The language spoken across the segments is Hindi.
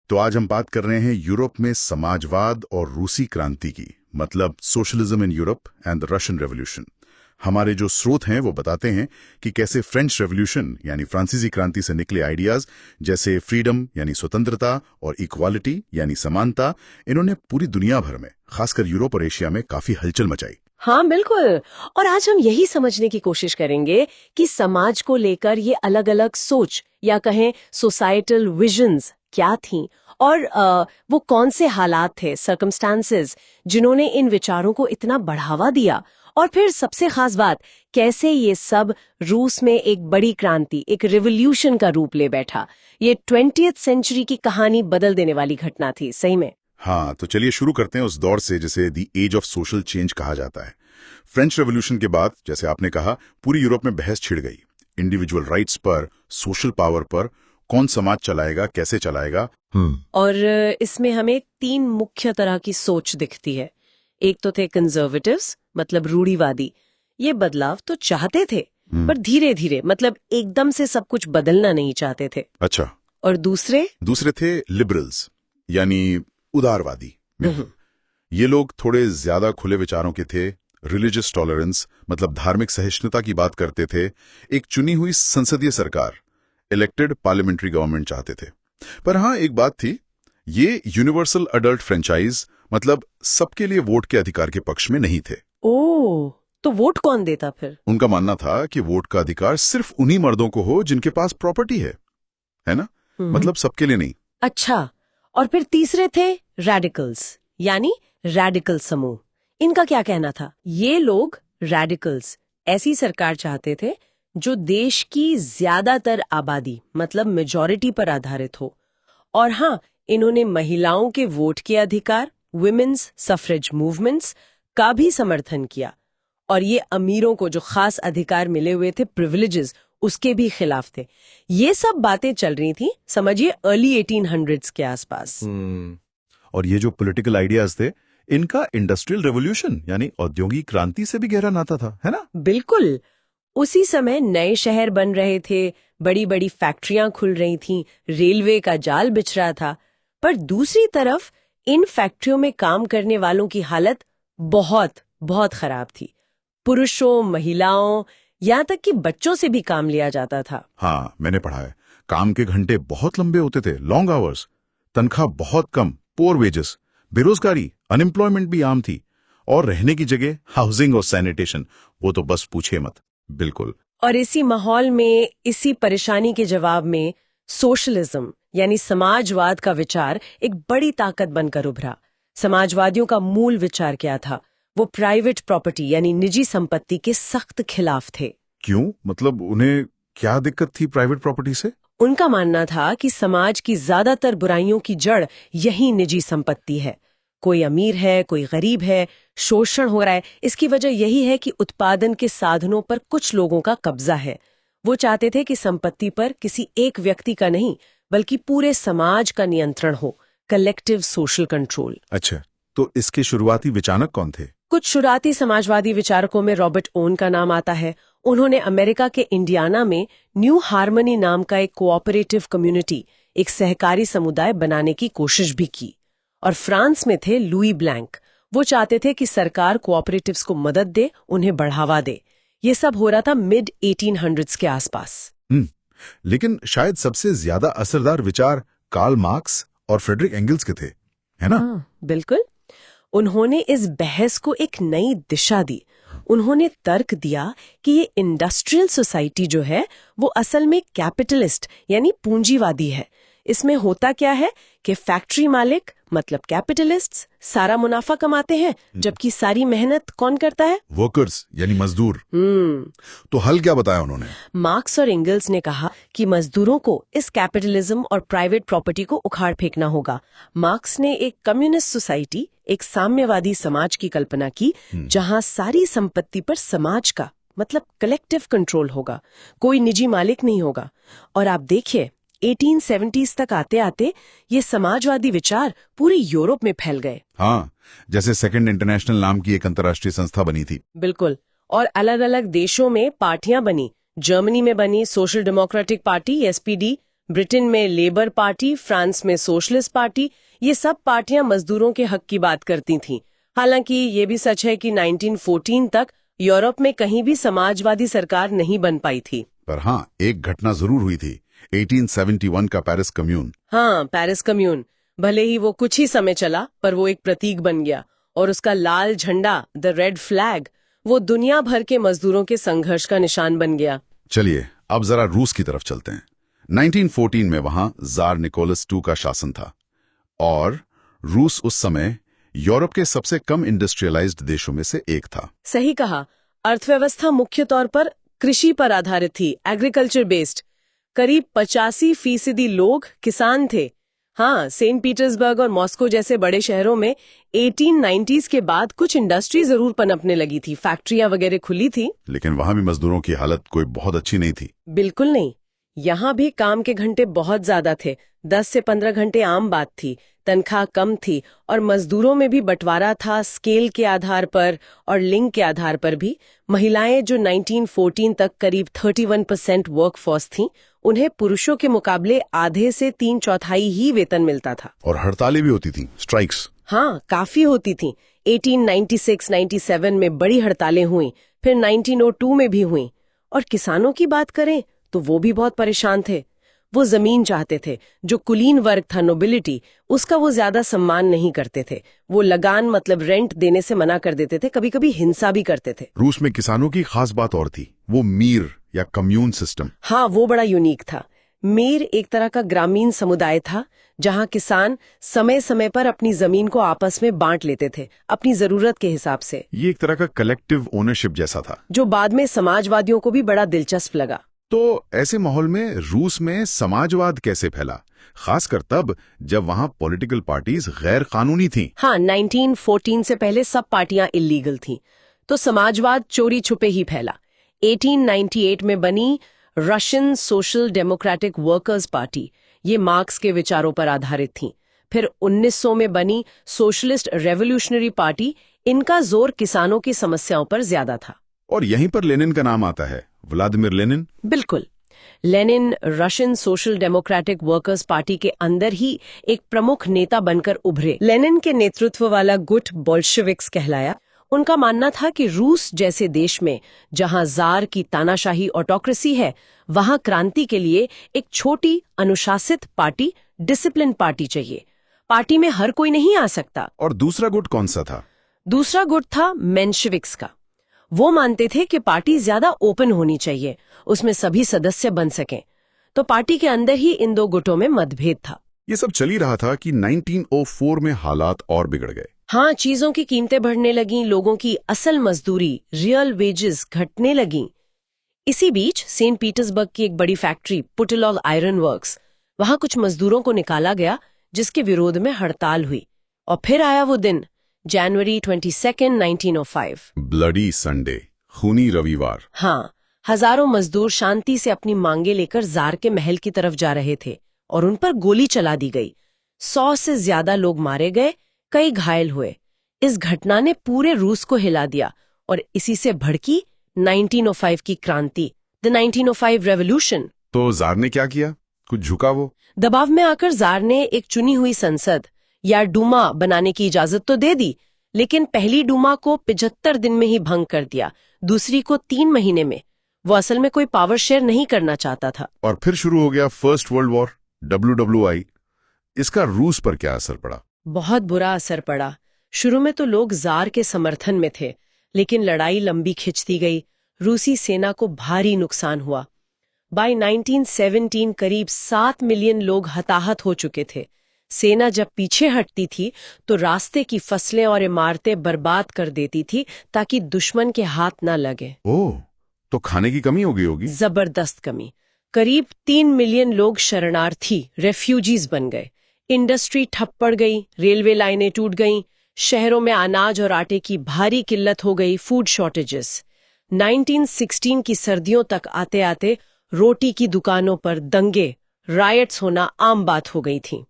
तो आज हम बात कर रहे हैं यूरोप में समाजवाद और रूसी क्रांति की, मतलब socialism in Europe and the Russian revolution. हमारे जो स्रोत हैं वो बताते हैं कि कैसे फ्रेंच रेवोल्यूशन यानी फ्रांसीसी क्रांति से निकले आइडियाज जैसे फ्रीडम यानी स्वतंत्रता और इक्वालिटी यानी समानता, इन्होंने पूरी दुनिया भर में, खासकर यूरोप और एशिया में काफी हलचल मचाई। हाँ बिल्कुल। और आज हम यही समझने की कोशिश करेंगे कि समाज को लेकर ये अलग अलग सोच या कहें सोसाइटल विजन्स क्या थीं और वो कौन से हालात थे, सर्कमस्टांसेस, जिन्होंने इन विचारों को इतना बढ़ावा दिया। और फिर सबसे खास बात, कैसे ये सब रूस में एक बड़ी क्रांति, एक रिवॉल्यूशन का रूप ले बैठा। ये 20th सेंचुरी की कहानी बदल देने वाली घटना थी सही में। हाँ, तो चलिए शुरू करते हैं उस दौर से जिसे the age of social change कहा जाता है। फ्रेंच रेवोल्यूशन के बाद, जैसे आपने कहा, पूरी यूरोप में बहस छिड़ गई। इंडिविजुअल राइट्स पर, सोशल पावर पर, कौन समाज चलाएगा, कैसे चलाएगा। और इसमें हमें 3 मुख्य तरह की सोच दिखती है। एक तो थे कंजर्वेटिव्स, मतलब रूढ़िवादी। ये बदलाव तो चाहते थे पर धीरे धीरे, मतलब एकदम से सब कुछ बदलना नहीं चाहते थे। अच्छा। और दूसरे थे लिबरल्स, यानी उदारवादी। ये लोग थोड़े ज्यादा खुले विचारों के थे, रिलीजियस टॉलरेंस मतलब धार्मिक सहिष्णुता की बात करते थे, एक चुनी हुई संसदीय सरकार, इलेक्टेड पार्लियामेंट्री गवर्नमेंट चाहते थे। पर हाँ, एक बात थी, ये यूनिवर्सल अडल्ट फ्रेंचाइज मतलब सबके लिए वोट के अधिकार के पक्ष में नहीं थे। ओह, तो वोट कौन देता फिर? उनका मानना था कि वोट का अधिकार सिर्फ उन्हीं मर्दों को हो जिनके पास प्रॉपर्टी है ना? मतलब सबके लिए नहीं। अच्छा। और फिर तीसरे थे रेडिकल्स, यानी रेडिकल समूह। इनका क्या कहना था? ये लोग रेडिकल्स ऐसी सरकार चाहते थे जो देश की ज्यादातर आबादी मतलब मेजॉरिटी पर आधारित हो। और हाँ, इन्होंने महिलाओं के वोट के अधिकार, वुमेन्स सफरेज मूवमेंट्स का भी समर्थन किया। और ये अमीरों को जो खास अधिकार मिले हुए थे, प्रिविलेजेस, उसके भी खिलाफ थे। ये सब बातें चल रही थी, समझिए अर्ली 1800s के आसपास। और ये जो पॉलिटिकल आइडियाज थे, इनका इंडस्ट्रियल रेवोल्यूशन यानी औद्योगिक क्रांति से भी गहरा नाता था, है ना? बिल्कुल। उसी समय नए शहर बन रहे थे, बड़ी बड़ी फैक्ट्रियां खुल रही थीं, रेलवे का जाल बिछ रहा था। पर दूसरी तरफ इन फैक्ट्रियों में काम करने वालों की हालत बहुत बहुत खराब थी। पुरुषों, महिलाओं, यहाँ तक कि बच्चों से भी काम लिया जाता था। हाँ, मैंने पढ़ा है। काम के घंटे बहुत लंबे होते थे, लॉन्ग आवर्स, तनख्वाह बहुत कम, पुअर वेजेस, बेरोजगारी, अनएम्प्लॉयमेंट भी आम थी। और रहने की जगह, हाउसिंग और सैनिटेशन, वो तो बस पूछे मत। बिल्कुल। और इसी माहौल में, इसी परेशानी के जवाब में सोशलिज्म यानी समाजवाद का विचार एक बड़ी ताकत बनकर उभरा। समाजवादियों का मूल विचार क्या था? वो प्राइवेट प्रॉपर्टी यानी निजी संपत्ति के सख्त खिलाफ थे। क्यों? मतलब उन्हें क्या दिक्कत थी प्राइवेट प्रॉपर्टी से? उनका मानना था कि समाज की ज्यादातर बुराइयों की जड़ यही निजी संपत्ति है। कोई अमीर है, कोई गरीब है, शोषण हो रहा है। इसकी वजह यही है कि उत्पादन के साधनों पर कुछ लोगों का कब्जा है। वो चाहते थे कि संपत्ति पर किसी एक व्यक्ति का नहीं, बल्कि पूरे समाज का नियंत्रण हो, कलेक्टिव सोशल कंट्रोल। अच्छा, तो इसके शुरुआती विचारक कौन थे? कुछ शुरुआती समाजवादी विचारकों में रॉबर्ट ओवन का नाम आता है। उन्होंने अमेरिका के इंडियाना में न्यू हार्मनी नाम का एक कोऑपरेटिव कम्युनिटी, एक सहकारी समुदाय बनाने की कोशिश भी की। और फ्रांस में थे लुई ब्लैंक। वो चाहते थे कि सरकार कोऑपरेटिव्स को मदद दे, उन्हें बढ़ावा दे। ये सब हो रहा था मिड 1800s के आसपास। लेकिन शायद सबसे ज्यादा असरदार विचार कार्ल मार्क्स और फ्रेडरिक एंगल्स के थे, है ना? हाँ, बिल्कुल। उन्होंने इस बहस को एक नई दिशा दी। उन्होंने तर्क दिया कि ये इंडस्ट्रियल सोसाइटी जो है वो असल में कैपिटलिस्ट यानी पूंजीवादी है। इसमें होता क्या है कि फैक्ट्री मालिक मतलब कैपिटलिस्ट्स सारा मुनाफा कमाते हैं, जबकि सारी मेहनत कौन करता है? वर्कर्स यानी मजदूर। तो हल क्या बताया उन्होंने? मार्क्स और एंगल्स ने कहा कि मजदूरों को इस कैपिटलिज्म और प्राइवेट प्रॉपर्टी को उखाड़ फेंकना होगा। मार्क्स ने एक कम्युनिस्ट सोसाइटी, एक साम्यवादी समाज की कल्पना की, जहां सारी संपत्ति पर समाज का मतलब कलेक्टिव कंट्रोल होगा, कोई निजी मालिक नहीं होगा। और आप देखिए 1870s तक आते आते ये समाजवादी विचार पूरे यूरोप में फैल गए। हाँ, जैसे सेकंड इंटरनेशनल नाम की एक अंतर्राष्ट्रीय संस्था बनी थी। बिल्कुल। और अलग अलग देशों में पार्टियां बनी। जर्मनी में बनी social democratic party, SPD, Britain में लेबर पार्टी, फ्रांस में सोशलिस्ट पार्टी, ये सब पार्टियां मजदूरों के हक की बात करती थीं। हालांकि ये भी सच है कि 1914 तक यूरोप में कहीं भी समाजवादी सरकार नहीं बन पाई थी। पर हाँ, एक घटना जरूर हुई थी, 1871 का पेरिस कम्यून। हाँ, पेरिस कम्यून। भले ही वो कुछ ही समय चला, पर वो एक प्रतीक बन गया, और उसका लाल झंडा, द रेड फ्लैग, वो दुनिया भर के मजदूरों के संघर्ष का निशान बन गया। चलिए अब जरा रूस की तरफ चलते हैं। 1914 में वहां जार निकोलस II का शासन था, और रूस उस समय यूरोप के सबसे कम इंडस्ट्रियलाइज्ड देशों में से एक था। सही कहा। अर्थव्यवस्था मुख्य तौर पर कृषि पर आधारित थी, एग्रीकल्चर बेस्ड। करीब 85% लोग किसान थे। हाँ, सेंट पीटर्सबर्ग और मॉस्को जैसे बड़े शहरों में 1890s के बाद कुछ इंडस्ट्री जरूर पनपने लगी थी, फैक्ट्रियां वगैरह खुली थी। लेकिन वहां भी मजदूरों की हालत कोई बहुत अच्छी नहीं थी। बिल्कुल नहीं। यहाँ भी काम के घंटे बहुत ज्यादा थे, 10 से 15 घंटे आम बात थी। तनख्वाह कम थी, और मजदूरों में भी बंटवारा था, स्केल के आधार पर और लिंग के आधार पर भी। महिलाएं, जो 1914 तक करीब 31% वर्कफोर्स थीं, उन्हें पुरुषों के मुकाबले आधे से 3/4 ही वेतन मिलता था। और हड़तालें भी होती थीं, स्ट्राइक्स। हाँ, काफी होती थीं। 1896-97 में बड़ी हड़तालें हुई, फिर 1902 में भी हुई। और किसानों की बात करें तो वो भी बहुत परेशान थे। वो जमीन चाहते थे। जो कुलीन वर्ग था, नोबिलिटी, उसका वो ज्यादा सम्मान नहीं करते थे। वो लगान मतलब रेंट देने से मना कर देते थे, कभी कभी हिंसा भी करते थे। रूस में किसानों की खास बात और थी, वो मीर या कम्यून सिस्टम। हाँ, वो बड़ा यूनिक था। मीर एक तरह का ग्रामीण समुदाय था, जहाँ किसान समय समय पर अपनी जमीन को आपस में बांट लेते थे, अपनी जरूरत के हिसाब से। ये एक तरह का कलेक्टिव ओनरशिप जैसा था, जो बाद में समाजवादियों को भी बड़ा दिलचस्प लगा। तो ऐसे माहौल में रूस में समाजवाद कैसे फैला, खासकर तब जब वहां पॉलिटिकल पार्टीज गैर कानूनी थीं? हाँ, 1914 से पहले सब पार्टियां इलीगल थीं, तो समाजवाद चोरी छुपे ही फैला। 1898 में बनी Russian social democratic workers party, ये मार्क्स के विचारों पर आधारित थी। फिर 1900 में बनी सोशलिस्ट रेवोल्यूशनरी पार्टी, इनका जोर किसानों की समस्याओं पर ज्यादा था। और यहीं पर लेनिन का नाम आता है, व्लादिमीर लेनिन। बिल्कुल। Lenin Russian social democratic workers party के अंदर ही एक प्रमुख नेता बनकर उभरे। लेनिन के नेतृत्व वाला गुट बोल्शेविक्स कहलाया। उनका मानना था कि रूस जैसे देश में, जहां जार की तानाशाही ऑटोक्रेसी है, वहां क्रांति के लिए एक छोटी अनुशासित पार्टी, डिसिप्लिन पार्टी चाहिए। पार्टी में हर कोई नहीं आ सकता। और दूसरा गुट कौन सा था? दूसरा गुट था मेंशेविक्स का। वो मानते थे कि पार्टी ज्यादा ओपन होनी चाहिए, उसमें सभी सदस्य बन सकें। तो पार्टी के अंदर ही इन दो गुटों में मतभेद था। ये सब चल ही रहा था कि 1904 में हालात और बिगड़ गए। हाँ, चीजों की कीमतें बढ़ने लगीं, लोगों की असल मजदूरी, रियल वेजेस घटने लगीं। इसी बीच सेंट पीटर्सबर्ग की एक बड़ी फैक्ट्री, पुटिलॉग आयरन वर्क्स, वहां कुछ मजदूरों को निकाला गया, जिसके विरोध में हड़ताल हुई। और फिर आया वो दिन, जनवरी 22, 1905। ब्लडी संडे, खूनी रविवार। हाँ, हजारों मजदूर शांति से अपनी मांगे लेकर जार के महल की तरफ जा रहे थे, और उन पर गोली चला दी गई। 100 से ज्यादा लोग मारे गए, कई घायल हुए। इस घटना ने पूरे रूस को हिला दिया, और इसी से भड़की 1905 की क्रांति, द 1905 रेवोल्यूशन। तो जार ने क्या किया? कुछ झुका वो? दबाव में आकर जार ने एक चुनी हुई संसद या डूमा बनाने की इजाजत तो दे दी, लेकिन पहली डूमा को 75 दिन में ही भंग कर दिया, दूसरी को 3 महीने में। वो असल में कोई पावर शेयर नहीं करना चाहता था। और फिर शुरू हो गया फर्स्ट वर्ल्ड वॉर, WWI। इसका रूस पर क्या असर पड़ा? बहुत बुरा असर पड़ा। शुरू में तो लोग जार के समर्थन में थे, लेकिन लड़ाई लंबी खिंचती गई। रूसी सेना को भारी नुकसान हुआ। बाय 1917 करीब 7 मिलियन लोग हताहत हो चुके थे। सेना जब पीछे हटती थी तो रास्ते की फसलें और इमारतें बर्बाद कर देती थी, ताकि दुश्मन के हाथ न लगे। ओह, तो खाने की कमी हो गई होगी। जबरदस्त कमी। करीब 3 मिलियन लोग शरणार्थी, रेफ्यूजीज बन गए। इंडस्ट्री ठप पड़ गई, रेलवे लाइनें टूट गईं, शहरों में अनाज और आटे की भारी किल्लत हो गई, फूड शॉर्टेजेस। 1916 की सर्दियों तक आते आते रोटी की दुकानों पर दंगे, रायट्स होना आम बात हो गई थी।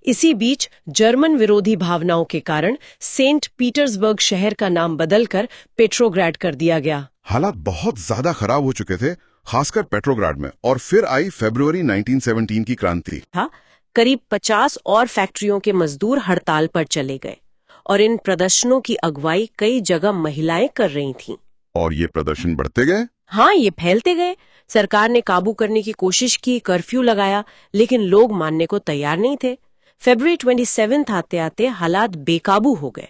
इसी बीच जर्मन विरोधी भावनाओं के कारण सेंट पीटर्सबर्ग शहर का नाम बदलकर पेट्रोग्राड कर दिया गया। हालात बहुत ज्यादा खराब हो चुके थे, खासकर पेट्रोग्राड में। और फिर आई फरवरी 1917 की क्रांति। था करीब 50 और फैक्ट्रियों के मजदूर हड़ताल पर चले गए और इन प्रदर्शनों की अगुवाई कई जगह महिलाएं कर रही थीं। और ये प्रदर्शन बढ़ते गए। हाँ, ये फैलते गए। सरकार ने काबू करने की कोशिश की, कर्फ्यू लगाया, लेकिन लोग मानने को तैयार नहीं थे। फरवरी 27 आते आते हालात बेकाबू हो गए।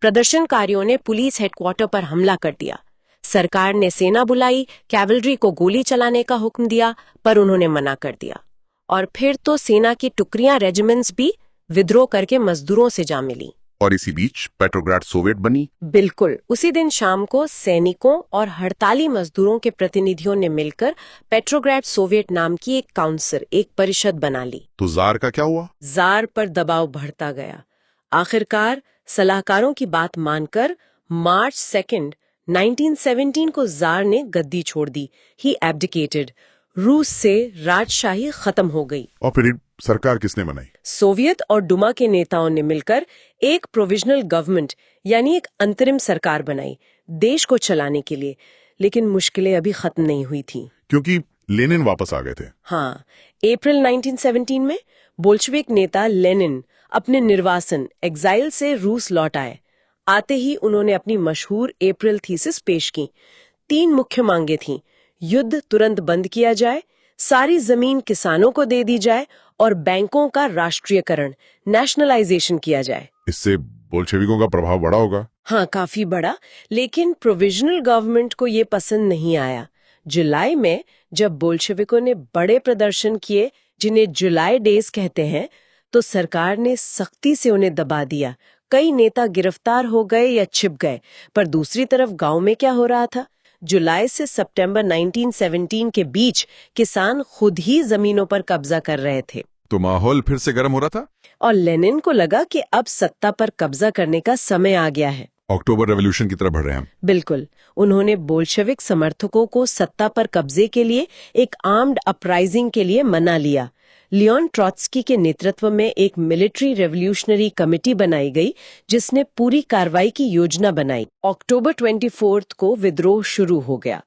प्रदर्शनकारियों ने पुलिस हेडक्वार्टर पर हमला कर दिया। सरकार ने सेना बुलाई, कैवलरी को गोली चलाने का हुक्म दिया, पर उन्होंने मना कर दिया। और फिर तो सेना की टुकड़ियां, रेजिमेंट्स भी विद्रोह करके मजदूरों से जा मिली। और इसी बीच पेट्रोग्राड सोवियत बनी। बिल्कुल उसी दिन शाम को सैनिकों और हड़ताली मजदूरों के प्रतिनिधियों ने मिलकर पेट्रोग्राड सोवियत नाम की एक काउंसिल, एक परिषद बना ली। तो जार का क्या हुआ? जार पर दबाव बढ़ता गया। आखिरकार सलाहकारों की बात मानकर मार्च 2, 1917 को जार ने गद्दी छोड़ दी। ही एब्डिकेटेड। रूस से राजशाही खत्म हो गई। और फिर सरकार किसने बनाई? सोवियत और डुमा के नेताओं ने मिलकर एक प्रोविजनल गवर्नमेंट यानी एक अंतरिम सरकार बनाई देश को चलाने के लिए। लेकिन मुश्किलें अभी खत्म नहीं हुई थी, क्योंकि लेनिन वापस आ गए थे। हाँ, अप्रैल 1917 में बोल्शेविक नेता लेनिन अपने निर्वासन एग्जाइल से रूस लौट आए। आते ही उन्होंने अपनी मशहूर अप्रैल थीसिस पेश की। 3 मुख्य मांगे थीं। युद्ध तुरंत बंद किया जाए, सारी जमीन किसानों को दे दी जाए और बैंकों का राष्ट्रीयकरण, नेशनलाइजेशन किया जाए। इससे बोल्शेविकों का प्रभाव बड़ा होगा। हाँ, काफी बड़ा। लेकिन प्रोविजनल गवर्नमेंट को ये पसंद नहीं आया। जुलाई में जब बोल्शेविकों ने बड़े प्रदर्शन किए, जिन्हें जुलाई डेज कहते हैं, तो सरकार ने सख्ती से उन्हें दबा दिया। कई नेता गिरफ्तार हो गए या छिप गए। पर दूसरी तरफ गांव में क्या हो रहा था? जुलाई से सितंबर 1917 के बीच किसान खुद ही जमीनों पर कब्जा कर रहे थे। तो माहौल फिर से गर्म हो रहा था। और लेनिन को लगा कि अब सत्ता पर कब्जा करने का समय आ गया है। अक्टूबर रेवोल्यूशन की तरफ बढ़ रहे हैं। बिल्कुल। उन्होंने बोल्शेविक समर्थकों को सत्ता पर कब्जे के लिए एक आर्म्ड अपराइजिंग के लिए मना लिया। लियोन ट्रॉट्स्की के नेतृत्व में एक मिलिट्री रेवोल्यूशनरी कमेटी बनाई गई, जिसने पूरी कार्रवाई की योजना बनाई। अक्टूबर 24 को विद्रोह शुरू हो गया।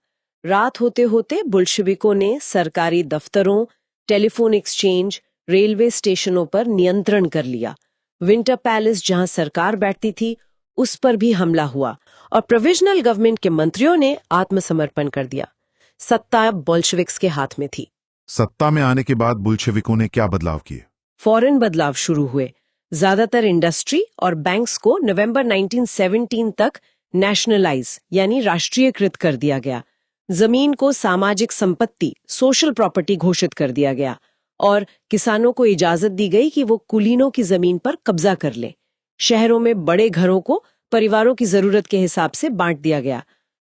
रात होते होते बोल्शेविकों ने सरकारी दफ्तरों, टेलीफोन एक्सचेंज, रेलवे स्टेशनों पर नियंत्रण कर लिया। विंटर पैलेस, जहां सरकार बैठती थी, उस पर भी हमला हुआ और प्रोविजनल गवर्नमेंट के मंत्रियों ने आत्मसमर्पण कर दिया। सत्ता अब बोल्शेविक्स के हाथ में थी। सत्ता में आने के बाद बुल्शेविकों ने क्या बदलाव किए? फौरन बदलाव शुरू हुए। ज्यादातर इंडस्ट्री और बैंक्स को नवंबर 1917 तक नेशनलाइज यानी राष्ट्रीयकृत कर दिया गया। जमीन को सामाजिक संपत्ति, सोशल प्रॉपर्टी घोषित कर दिया गया और किसानों को इजाजत दी गई कि वो कुलीनों की जमीन पर कब्जा कर लें। शहरों में बड़े घरों को परिवारों की जरूरत के हिसाब से बांट दिया गया।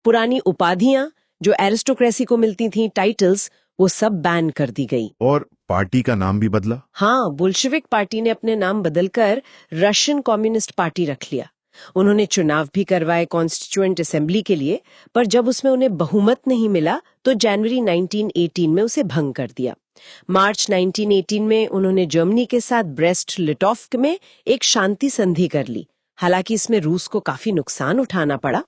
पुरानी उपाधियां जो एरिस्टोक्रेसी को मिलती थीं, टाइटल्स, वो सब बैन कर दी गई। और पार्टी का नाम भी बदला। हाँ, बोल्शेविक पार्टी ने अपने नाम बदलकर रशियन कम्युनिस्ट पार्टी रख लिया। उन्होंने चुनाव भी करवाए कॉन्स्टिट्यूएंट असेंबली के लिए, पर जब उसमें उन्हें बहुमत नहीं मिला तो जनवरी 1918 में उसे भंग कर दिया। मार्च 1918 में उन्होंने जर्मनी के साथ ब्रेस्ट लिटोव में एक शांति संधि कर ली। हालांकि इसमें रूस को काफी नुकसान उठाना पड़ा।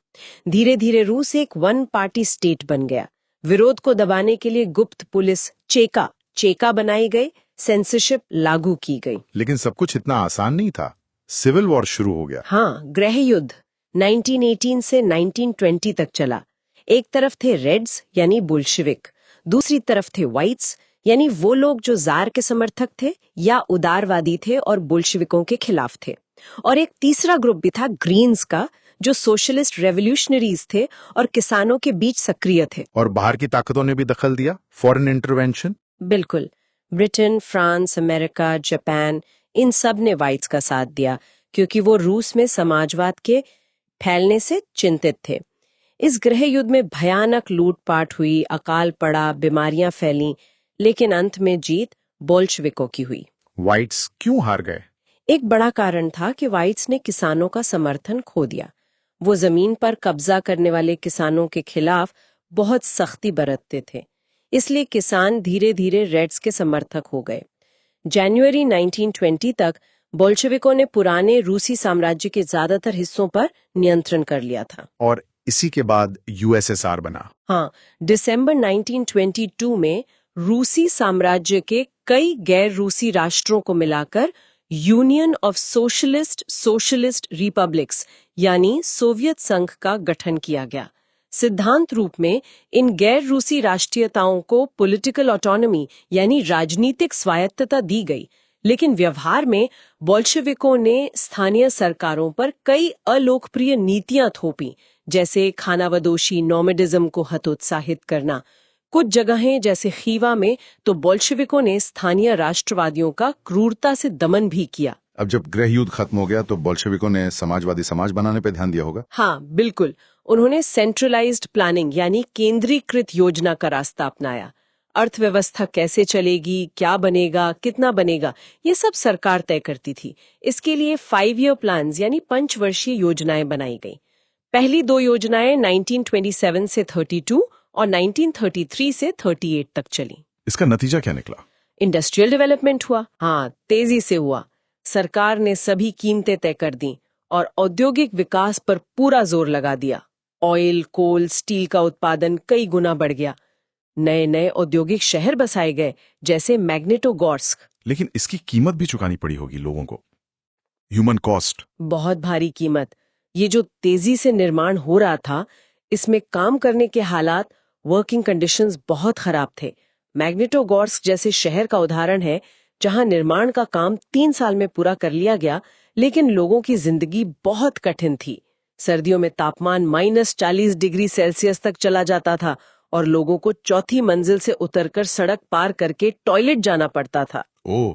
धीरे धीरे रूस एक वन पार्टी स्टेट बन गया। विरोध को दबाने के लिए गुप्त पुलिस चेका बनाई गई, सेंसरशिप लागू की गई। लेकिन सब कुछ इतना आसान नहीं था। सिविल वॉर शुरू हो गया। हाँ, गृह युद्ध 1918 से 1920 तक चला। एक तरफ थे रेड्स यानी बोल्शेविक, दूसरी तरफ थे व्हाइट्स यानी वो लोग जो जार के समर्थक थे या उदारवादी थे और बोल्शेविकों के खिलाफ थे। और एक तीसरा ग्रुप भी था ग्रीन्स का, जो सोशलिस्ट रेवोल्यूशनरीज थे और किसानों के बीच सक्रिय थे। और बाहर की ताकतों ने भी दखल दिया, फॉरेन इंटरवेंशन। बिल्कुल। ब्रिटेन, फ्रांस, अमेरिका, जापान, इन सब ने व्हाइट्स का साथ दिया क्योंकि वो रूस में समाजवाद के फैलने से चिंतित थे। इस गृह युद्ध में भयानक लूटपाट हुई, अकाल पड़ा, बीमारियां फैलीं, लेकिन अंत में जीत बोल्शेविकों की हुई। व्हाइट्स क्यों हार गए? एक बड़ा कारण था कि व्हाइट्स ने किसानों का समर्थन खो दिया। वो जमीन पर कब्जा करने वाले किसानों के खिलाफ बहुत सख्ती बरतते थे, इसलिए किसान धीरे धीरे रेड्स के समर्थक हो गए। जनवरी 1920 तक बोल्शेविकों ने पुराने रूसी साम्राज्य के ज्यादातर हिस्सों पर नियंत्रण कर लिया था। और इसी के बाद यूएसएसआर बना। हाँ, दिसंबर 1922 में रूसी साम्राज्य के कई गैर रूसी राष्ट्रों को मिलाकर यूनियन ऑफ सोशलिस्ट रिपब्लिक्स यानी सोवियत संघ का गठन किया गया। सिद्धांत रूप में इन गैर रूसी राष्ट्रीयताओं को पॉलिटिकल ऑटोनॉमी यानी राजनीतिक स्वायत्तता दी गई, लेकिन व्यवहार में बोल्शेविकों ने स्थानीय सरकारों पर कई अलोकप्रिय नीतियां थोपी, जैसे खानाबदोशी नोमैडिज्म को हतोत्साहित करना। कुछ जगहें जैसे खीवा में तो बोल्शेविकों ने स्थानीय राष्ट्रवादियों का क्रूरता से दमन भी किया। अब जब गृह युद्ध खत्म हो गया तो बोल्शेविकों ने समाजवादी समाज बनाने पर ध्यान दिया होगा। हाँ, बिल्कुल। उन्होंने सेंट्रलाइज्ड प्लानिंग यानी केंद्रीकृत योजना का रास्ता अपनाया। अर्थव्यवस्था कैसे चलेगी, क्या बनेगा, कितना बनेगा, ये सब सरकार तय करती थी। इसके लिए 5 ईयर प्लान्स यानी पंचवर्षीय योजनाएं बनाई गई। पहली 2 योजनाएं 1927 से 32 और 1933 से 38 तक चली। इसका नतीजा क्या निकला? इंडस्ट्रियल डेवलपमेंट हुआ। हाँ, तेजी से हुआ। सरकार ने सभी कीमतें तय कर दी और औद्योगिक विकास पर पूरा जोर लगा दिया। ऑयल, कोल, स्टील का उत्पादन कई गुना बढ़ गया। नए नए औद्योगिक शहर बसाए गए, जैसे मैग्नेटोगोर्स्क। लेकिन इसकी कीमत भी चुकानी पड़ी होगी लोगों को। Human cost. बहुत भारी कीमत। ये जो तेजी से निर्माण हो रहा था, इसमें काम करने के हालात, वर्किंग कंडीशंस बहुत खराब थे। मैग्नेटोगोर्स्क जैसे शहर का उदाहरण है, जहां निर्माण का काम 3 साल में पूरा कर लिया गया, लेकिन लोगों की जिंदगी बहुत कठिन थी। सर्दियों में तापमान -40 डिग्री सेल्सियस तक चला जाता था और लोगों को 4थी मंजिल से उतरकर सड़क पार करके टॉयलेट जाना पड़ता था। ओह,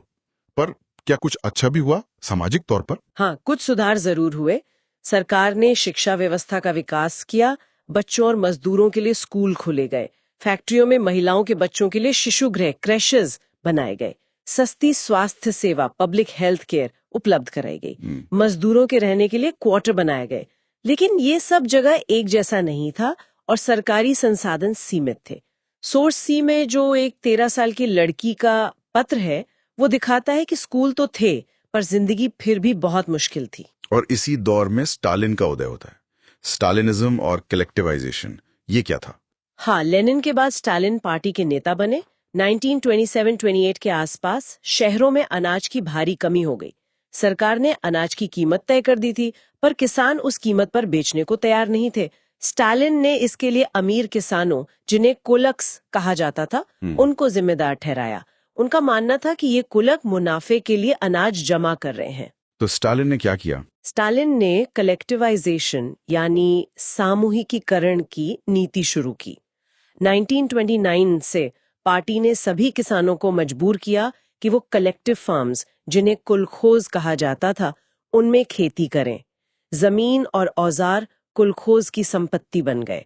पर क्या कुछ अच्छा भी हुआ सामाजिक तौर पर? हाँ, कुछ सुधार जरूर हुए। सरकार ने शिक्षा व्यवस्था का विकास किया। बच्चों और मजदूरों के लिए स्कूल खोले गए। फैक्ट्रियों में महिलाओं के बच्चों के लिए शिशु गृह क्रेशेस बनाए गए। सस्ती स्वास्थ्य सेवा पब्लिक हेल्थ केयर उपलब्ध कराई गई। मजदूरों के रहने के लिए क्वार्टर बनाए गए। लेकिन ये सब जगह एक जैसा नहीं था और सरकारी संसाधन सीमित थे। सोर्स सी में जो एक 13 साल की लड़की का पत्र है, वो दिखाता है कि स्कूल तो थे पर जिंदगी फिर भी बहुत मुश्किल थी। और इसी दौर में स्टालिन का उदय होता है। स्टालिनिज्म और कलेक्टिवाइजेशन, ये क्या था? हाँ, लेनिन के बाद स्टालिन पार्टी के नेता बने। 1927-28 के आसपास शहरों में अनाज की भारी कमी हो गई। सरकार ने अनाज की कीमत तय कर दी थी, पर किसान उस कीमत पर बेचने को तैयार नहीं थे। स्टालिन ने इसके लिए अमीर किसानों, जिन्हें कुलक्स कहा जाता था, उनको जिम्मेदार ठहराया। उनका मानना था कि ये कुलक मुनाफे के लिए अनाज जमा कर रहे हैं। तो स्टालिन ने क्या किया? स्टालिन ने कलेक्टिवाइजेशन यानी सामूहिकीकरण की नीति शुरू की। 1929 से पार्टी ने सभी किसानों को मजबूर किया कि वो कलेक्टिव फार्म्स, जिन्हें कुलखोज कहा जाता था, उनमें खेती करें। जमीन और औजार कुलखोज की संपत्ति बन गए।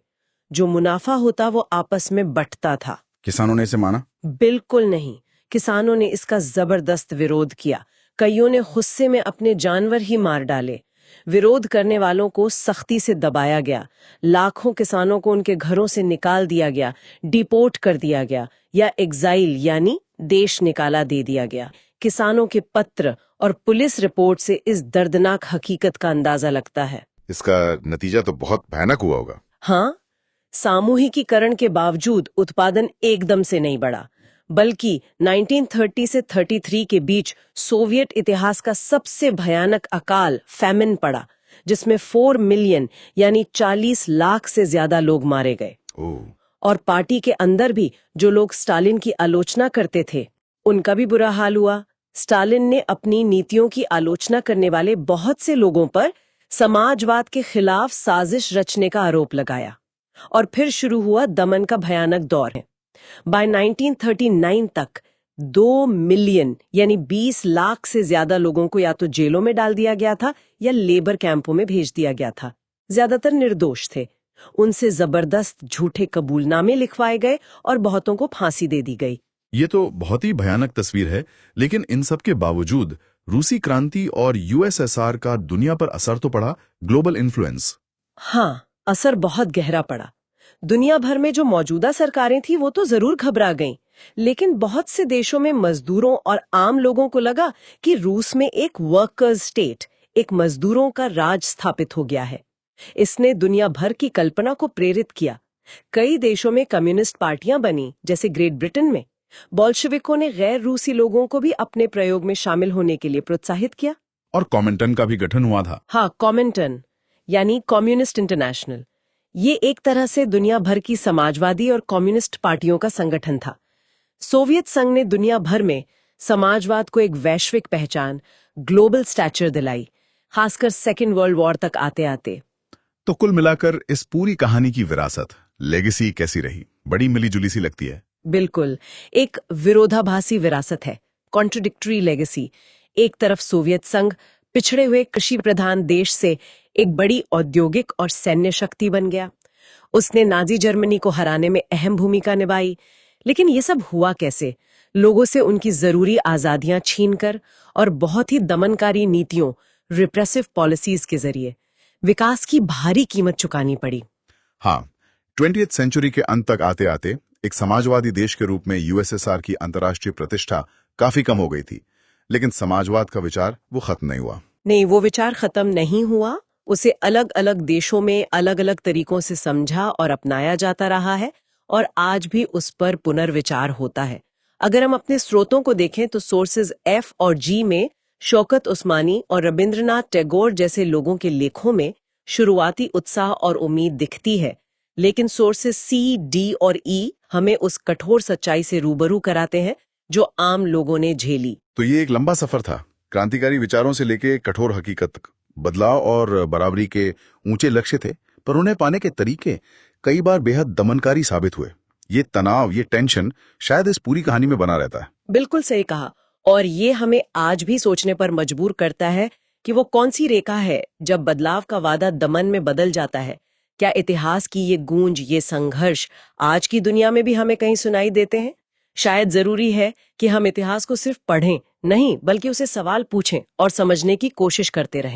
जो मुनाफा होता वो आपस में बंटता था। किसानों ने इसे माना? बिल्कुल नहीं। किसानों ने इसका जबरदस्त विरोध किया। कईयों ने गुस्से में अपने जानवर ही मार डाले। विरोध करने वालों को सख्ती से दबाया गया। लाखों किसानों को उनके घरों से निकाल दिया गया, डिपोर्ट कर दिया गया या एग्जाइल यानी देश निकाला दे दिया गया। किसानों के पत्र और पुलिस रिपोर्ट से इस दर्दनाक हकीकत का अंदाजा लगता है। इसका नतीजा तो बहुत भयानक हुआ होगा। हाँ, सामूहिकीकरण के बावजूद उत्पादन एकदम से नहीं बढ़ा, बल्कि 1930 से 33 के बीच सोवियत इतिहास का सबसे भयानक अकाल फैमिन पड़ा, जिसमें 4 मिलियन यानी 40 लाख से ज्यादा लोग मारे गए। और पार्टी के अंदर भी जो लोग स्टालिन की आलोचना करते थे, उनका भी बुरा हाल हुआ। स्टालिन ने अपनी नीतियों की आलोचना करने वाले बहुत से लोगों पर समाजवाद के खिलाफ साजिश रचने का आरोप लगाया और फिर शुरू हुआ दमन का भयानक दौर। बाय 1939 तक 2 मिलियन यानी 20 लाख से ज्यादा लोगों को या तो जेलों में डाल दिया गया था या लेबर कैंपों में भेज दिया गया था। ज्यादातर निर्दोष थे। उनसे जबरदस्त झूठे कबूलनामे लिखवाए गए और बहुतों को फांसी दे दी गई। ये तो बहुत ही भयानक तस्वीर है, लेकिन इन सब के बावजूद रूसी क्रांति और यूएसएसआर का दुनिया पर असर तो पड़ा, ग्लोबल इन्फ्लुएंस। हाँ, असर बहुत गहरा पड़ा। दुनिया भर में जो मौजूदा सरकारें थी वो तो जरूर घबरा गईं, लेकिन बहुत से देशों में मजदूरों और आम लोगों को लगा कि रूस में एक वर्कर्स स्टेट, एक मजदूरों का राज स्थापित हो गया है। इसने दुनिया भर की कल्पना को प्रेरित किया। कई देशों में कम्युनिस्ट पार्टियां बनी, जैसे ग्रेट ब्रिटेन में। बोल्शेविकों ने गैर रूसी लोगों को भी अपने प्रयोग में शामिल होने के लिए प्रोत्साहित किया। और कॉमिंटन का भी गठन हुआ था। हाँ, कॉमिंटन यानी कम्युनिस्ट इंटरनेशनल। ये एक तरह से दुनिया भर की समाजवादी और कम्युनिस्ट पार्टियों का संगठन था। सोवियत संघ ने दुनिया भर में समाजवाद को एक वैश्विक पहचान, ग्लोबल स्टैचर दिलाई, खासकर सेकेंड वर्ल्ड वॉर तक आते आते। तो कुल मिलाकर इस पूरी कहानी की विरासत, लेगेसी कैसी रही? बड़ी मिलीजुली सी लगती है। बिल्कुल, एक विरोधाभासी विरासत है, कॉन्ट्रडिक्टरी लेगेसी। एक तरफ सोवियत संघ पिछड़े हुए कृषि प्रधान देश से एक बड़ी औद्योगिक और सैन्य शक्ति बन गया। उसने नाजी जर्मनी को हराने में अहम भूमिका निभाई। लेकिन ये सब हुआ कैसे? लोगों से उनकी जरूरी आजादियां छीनकर और बहुत ही दमनकारी नीतियों, रिप्रेसिव पॉलिसीज के जरिए। विकास की भारी कीमत चुकानी पड़ी। हाँ, 20वीं सेंचुरी के अंत तक आते आते एक समाजवादी देश के रूप में यूएसएसआर की अंतर्राष्ट्रीय प्रतिष्ठा काफी कम हो गई थी। लेकिन समाजवाद का विचार वो खत्म नहीं हुआ। नहीं, वो विचार खत्म नहीं हुआ। उसे अलग अलग देशों में अलग अलग तरीकों से समझा और अपनाया जाता रहा है, और आज भी उस पर पुनर्विचार होता है। अगर हम अपने स्रोतों को देखें तो सोर्सेज F और G में शौकत उस्मानी और रविंद्रनाथ टैगोर जैसे लोगों के लेखों में शुरुआती उत्साह और उम्मीद दिखती है। लेकिन सोर्सेज C, D और E हमें उस कठोर सच्चाई से रूबरू कराते हैं जो आम लोगों ने झेली। तो ये एक लंबा सफर था, क्रांतिकारी विचारों से लेके कठोर हकीकत तक। बदलाव और बराबरी के ऊंचे लक्ष्य थे, पर उन्हें पाने के तरीके कई बार बेहद दमनकारी साबित हुए। ये तनाव, ये टेंशन शायद इस पूरी कहानी में बना रहता है। बिल्कुल सही कहा। और ये हमें आज भी सोचने पर मजबूर करता है कि वो कौन सी रेखा है जब बदलाव का वादा दमन में बदल जाता है। क्या इतिहास की ये गूंज, ये संघर्ष आज की दुनिया में भी हमें कहीं सुनाई देते हैं? शायद जरूरी है कि हम इतिहास को सिर्फ पढ़ें नहीं, बल्कि उसे सवाल पूछें और समझने की कोशिश करते रहें।